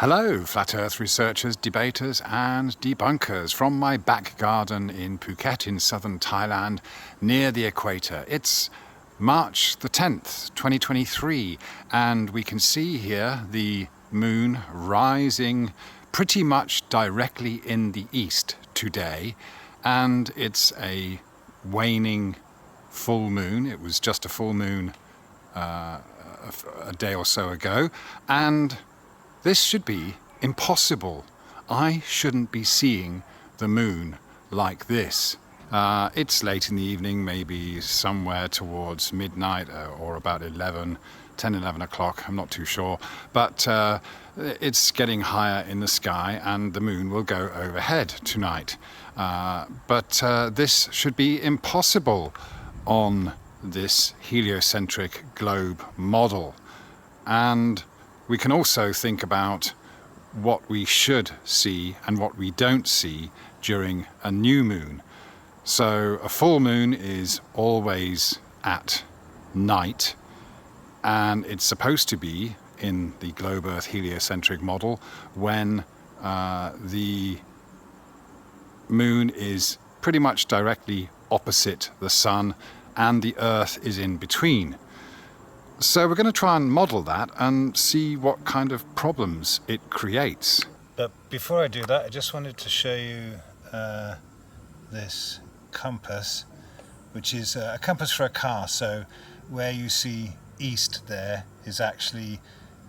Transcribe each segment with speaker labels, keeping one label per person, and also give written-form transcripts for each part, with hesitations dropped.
Speaker 1: Hello, Flat Earth researchers, debaters and debunkers from my back garden in Phuket in southern Thailand near the equator. It's March the 10th, 2023, and we can see here the moon rising pretty much directly in the east today, and it's a waning full moon. It was just a full moon a day or so ago, and this should be impossible. I shouldn't be seeing the moon like this. It's late in the evening, maybe somewhere towards midnight or about 10, 11 o'clock, I'm not too sure. But it's getting higher in the sky and the moon will go overhead tonight. But this should be impossible on this heliocentric globe model. And we can also think about what we should see and what we don't see during a new moon. So a full moon is always at night, and it's supposed to be in the globe Earth heliocentric model when the moon is pretty much directly opposite the sun and the Earth is in between. So we're going to try and model that and see what kind of problems it creates.
Speaker 2: But before I do that, I just wanted to show you this compass, which is a compass for a car. So where you see east there is actually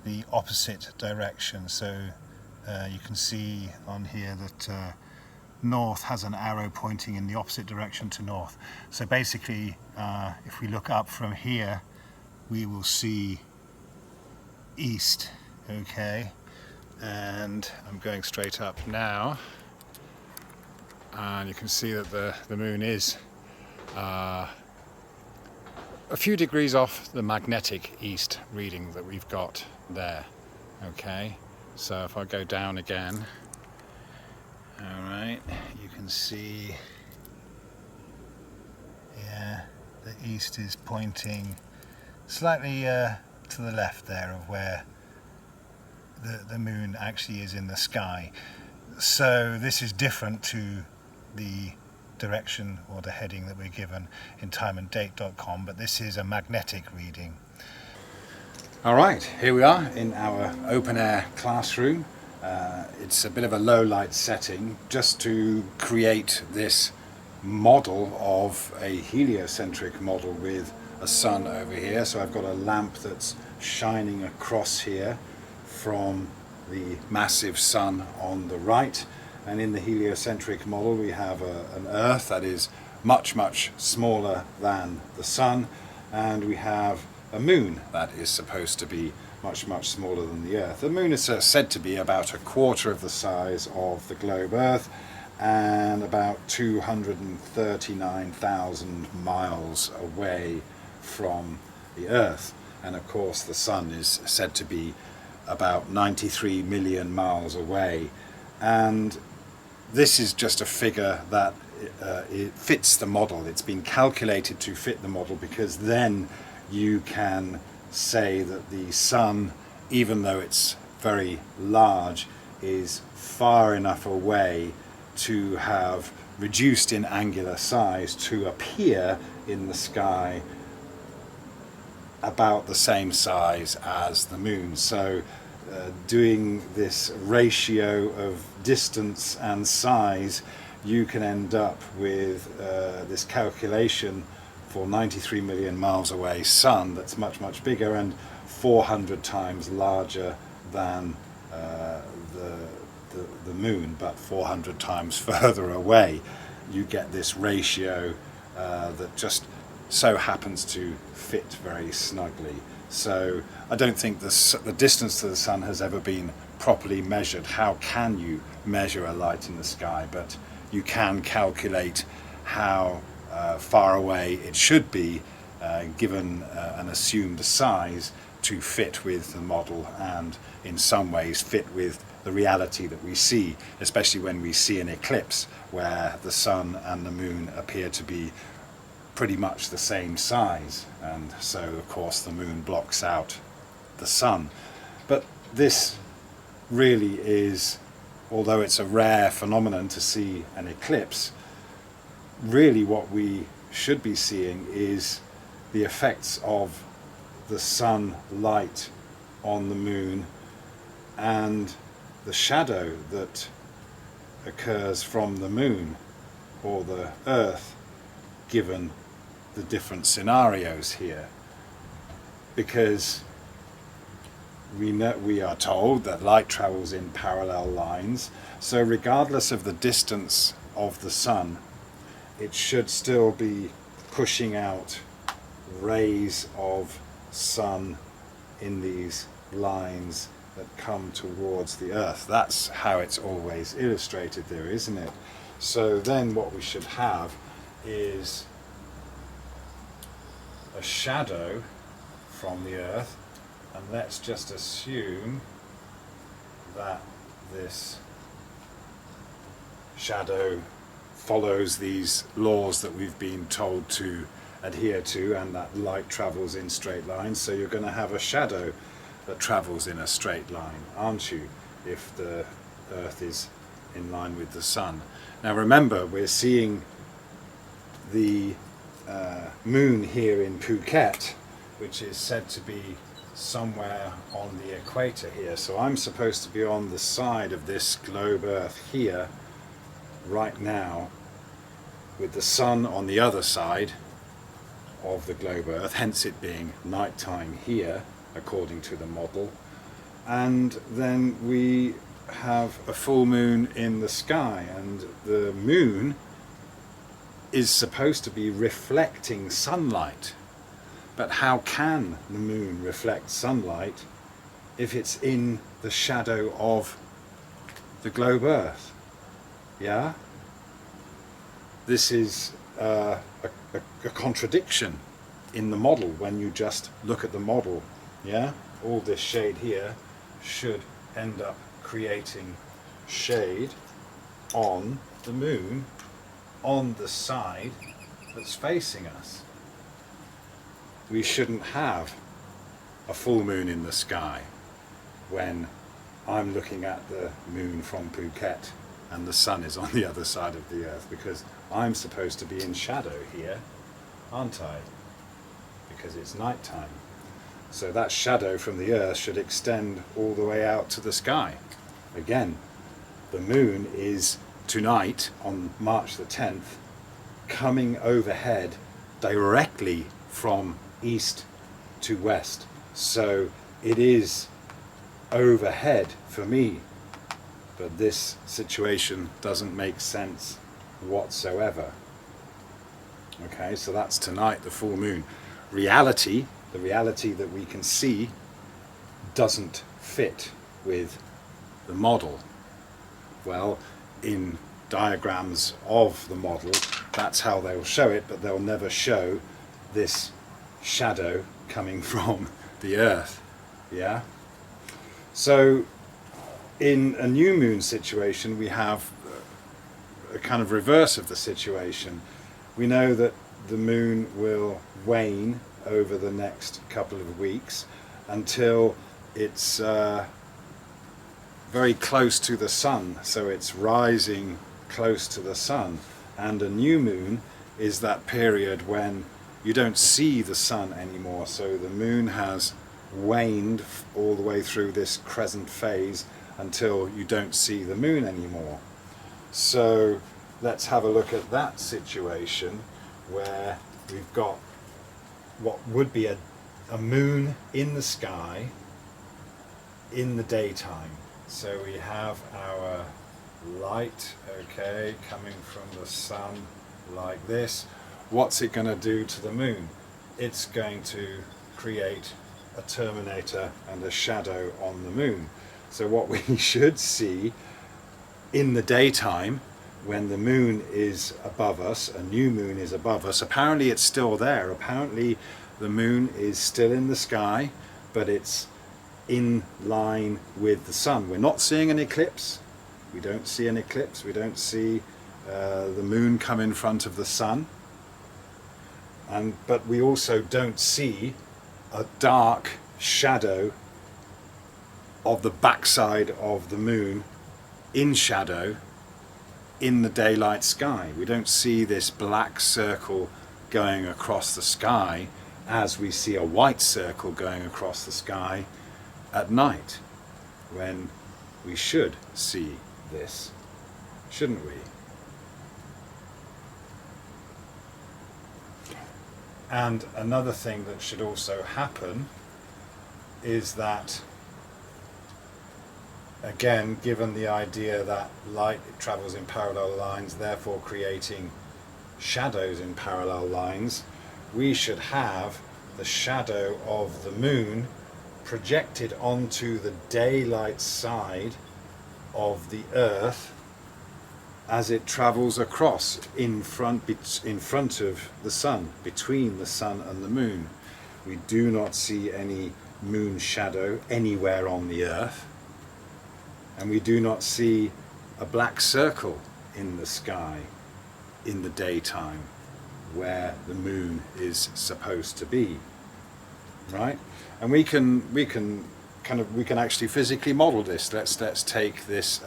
Speaker 2: the opposite direction. So you can see on here that north has an arrow pointing in the opposite direction to north. So basically, if we look up from here, we will see east, okay? And I'm going straight up now, and you can see that the moon is a few degrees off the magnetic east reading that we've got there, okay? So if I go down again, all right, you can see, yeah, the east is pointing slightly to the left there of where the moon actually is in the sky. So this is different to the direction or the heading that we're given in timeanddate.com, but this is a magnetic reading.
Speaker 1: All right, here we are in our open air classroom. It's a bit of a low light setting just to create this model of a heliocentric model with a sun over here. So I've got a lamp that's shining across here from the massive sun on the right, and in the heliocentric model we have an Earth that is much smaller than the sun, and we have a moon that is supposed to be much smaller than the Earth. The moon is said to be about a quarter of the size of the globe Earth and about 239,000 miles away from the Earth, and of course the sun is said to be about 93 million miles away, and this is just a figure that it fits the model. It's been calculated to fit the model because then you can say that the sun, even though it's very large, is far enough away to have reduced in angular size to appear in the sky about the same size as the moon. So doing this ratio of distance and size, you can end up with this calculation for 93 million miles away sun that's much bigger and 400 times larger than the moon, but 400 times further away. You get this ratio that just so happens to fit very snugly. So I don't think the distance to the sun has ever been properly measured. How can you measure a light in the sky? But you can calculate how far away it should be given an assumed size to fit with the model, and in some ways fit with the reality that we see, especially when we see an eclipse where the sun and the moon appear to be pretty much the same size, and so of course the moon blocks out the sun. But this
Speaker 2: really is, although it's a rare phenomenon to see an eclipse, really what we should be seeing is the effects of the sun light on the moon and the shadow that occurs from the moon or the earth, given the different scenarios here. Because we are told that light travels in parallel lines, so regardless of the distance of the sun, it should still be pushing out rays of sun in these lines that come towards the earth. That's how it's always illustrated there, isn't it? So then what we should have is a shadow from the earth, and let's just assume that this shadow follows these laws that we've been told to adhere to, and that light travels in straight lines. So you're going to have a shadow that travels in a straight line, aren't you, if the earth is in line with the sun. Now remember, we're seeing the moon here in Phuket, which is said to be somewhere on the equator here. So I'm supposed to be on the side of this globe earth here right now, with the sun on the other side of the globe earth, hence it being nighttime here according to the model. And then we have a full moon in the sky, and the moon is supposed to be reflecting sunlight. But how can the moon reflect sunlight if it's in the shadow of the globe earth? Yeah? This is a contradiction in the model when you just look at the model. Yeah? All this shade here should end up creating shade on the moon on the side that's facing us. We shouldn't have a full moon in the sky when I'm looking at the moon from Phuket and the sun is on the other side of the earth, because I'm supposed to be in shadow here, aren't I? Because it's night time. So that shadow from the earth should extend all the way out to the sky. Again, the moon is tonight on March the 10th coming overhead directly from east to west. So it is overhead for me, but this situation doesn't make sense whatsoever. Okay, so that's tonight, the full moon. Reality, the reality that we can see, doesn't fit with the model. Well, in diagrams of the model, that's how they'll show it, but they'll never show this shadow coming from the earth. Yeah? So in a new moon situation, we have a kind of reverse of the situation. We know that the moon will wane over the next couple of weeks until it's very close to the sun, so it's rising close to the sun. And a new moon is that period when you don't see the sun anymore, so the moon has waned all the way through this crescent phase until you don't see the moon anymore. So let's have a look at that situation where we've got what would be a moon in the sky in the daytime. So we have our light, okay, coming from the sun like this. What's it going to do to the moon? It's going to create a terminator and a shadow on the moon. So what we should see in the daytime, when the moon is above us, a new moon is above us, apparently it's still there. Apparently the moon is still in the sky, but it's in line with the sun. We're not seeing an eclipse. We don't see an eclipse. We don't see the moon come in front of the sun. But we also don't see a dark shadow
Speaker 1: of the backside of the moon in shadow in the daylight sky. We don't see this black circle going across the sky as we see a white circle going across the sky at night, when we should see this, shouldn't we? And another thing that should also happen is that, again, given the idea that light travels in parallel lines, therefore creating shadows in parallel lines, we should have the shadow of the moon projected onto the daylight side of the Earth as it travels across in front of the sun, between the sun and the moon. We do not see any moon shadow anywhere on the Earth, and we do not see a black circle in the sky in the daytime where the moon is supposed to be, right? And we can actually physically model this. Let's take this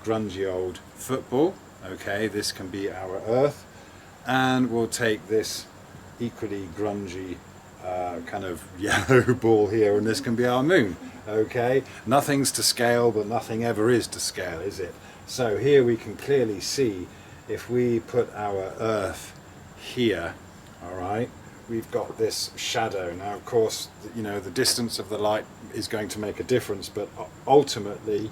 Speaker 1: grungy old football. Okay, this can be our Earth, and we'll take this equally grungy kind of yellow ball here, and this can be our moon. Okay, nothing's to scale, but nothing ever is to scale, is it? So here we can clearly see, if we put our Earth here, all right, we've got this shadow. Now, of course, you know, the distance of the light is going to make a difference, but ultimately,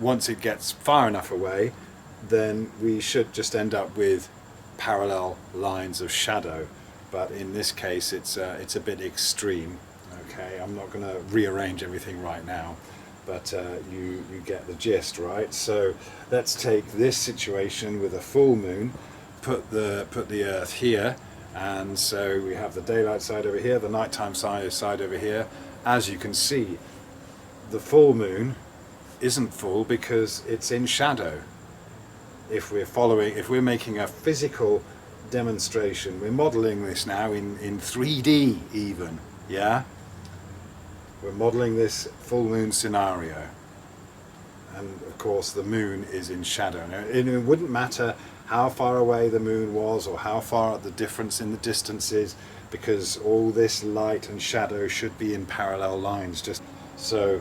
Speaker 1: once it gets far enough away, then we should just end up with parallel lines of shadow. But in this case, it's a bit extreme. Okay, I'm not going to rearrange everything right now, but you get the gist, right? So let's take this situation with a full moon, put the Earth here, and so we have the daylight side over here, the nighttime side over here. As you can see, the full moon isn't full because it's in shadow. If we're making a physical demonstration, we're modeling this now in 3D even, yeah? We're modeling this full moon scenario. And of course the moon is in shadow. Now, it wouldn't matter how far away the moon was or how far the difference in the distance is, because all this light and shadow should be in parallel lines. Just so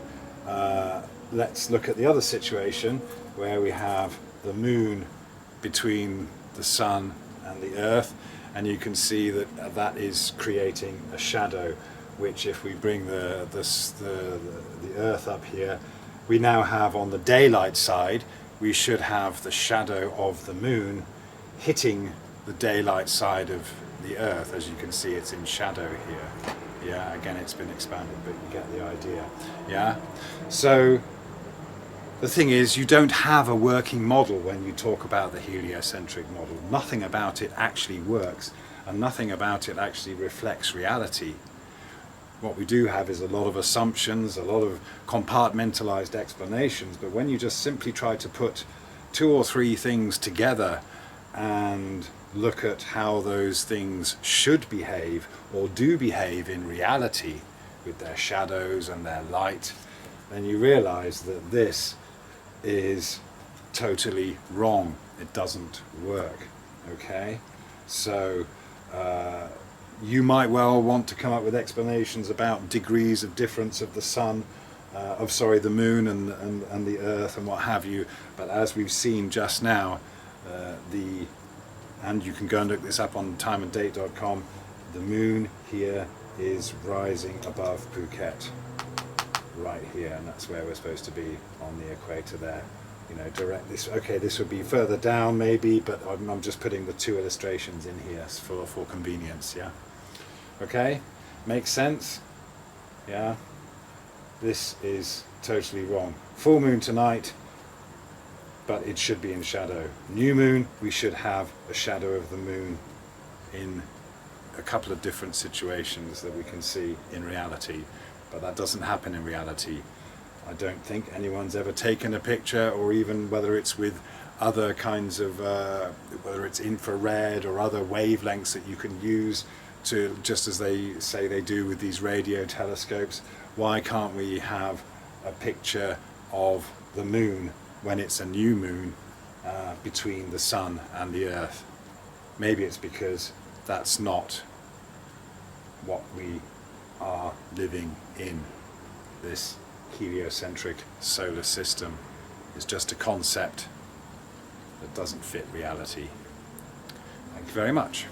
Speaker 1: let's look at the other situation where we have the moon between the sun and the Earth, and you can see that that is creating a shadow, which, if we bring the Earth up here, we now have on the daylight side, we should have the shadow of the moon hitting the daylight side of the Earth. As you can see, it's in shadow here. Yeah, again, it's been expanded, but you get the idea. Yeah, so the thing is, you don't have a working model when you talk about the heliocentric model. Nothing about it actually works, and nothing about it actually reflects reality. What we do have is a lot of assumptions, a lot of compartmentalized explanations, but when you just simply try to put two or three things together and look at how those things should behave or do behave in reality with their shadows and their light, then you realize that this is totally wrong. It doesn't work. Okay, so you might well want to come up with explanations about degrees of difference of the sun, the moon and the Earth and what have you. But as we've seen just now, and you can go and look this up on timeanddate.com, the moon here is rising above Phuket, right here, and that's where we're supposed to be on the equator there. You know, direct this. Okay, this would be further down maybe, but I'm just putting the two illustrations in here for convenience. Yeah. Okay, makes sense. Yeah. This is totally wrong. Full moon tonight, but it should be in shadow. New moon, we should have a shadow of the moon in a couple of different situations that we can see in reality, but that doesn't happen in reality. I don't think anyone's ever taken a picture, or even whether it's with other kinds of, whether it's infrared or other wavelengths that you can use to, just as they say they do with these radio telescopes, why can't we have a picture of the moon when it's a new moon between the sun and the earth? Maybe it's because that's not what we are living in. This heliocentric solar system is just a concept that doesn't fit reality. Thank you very much.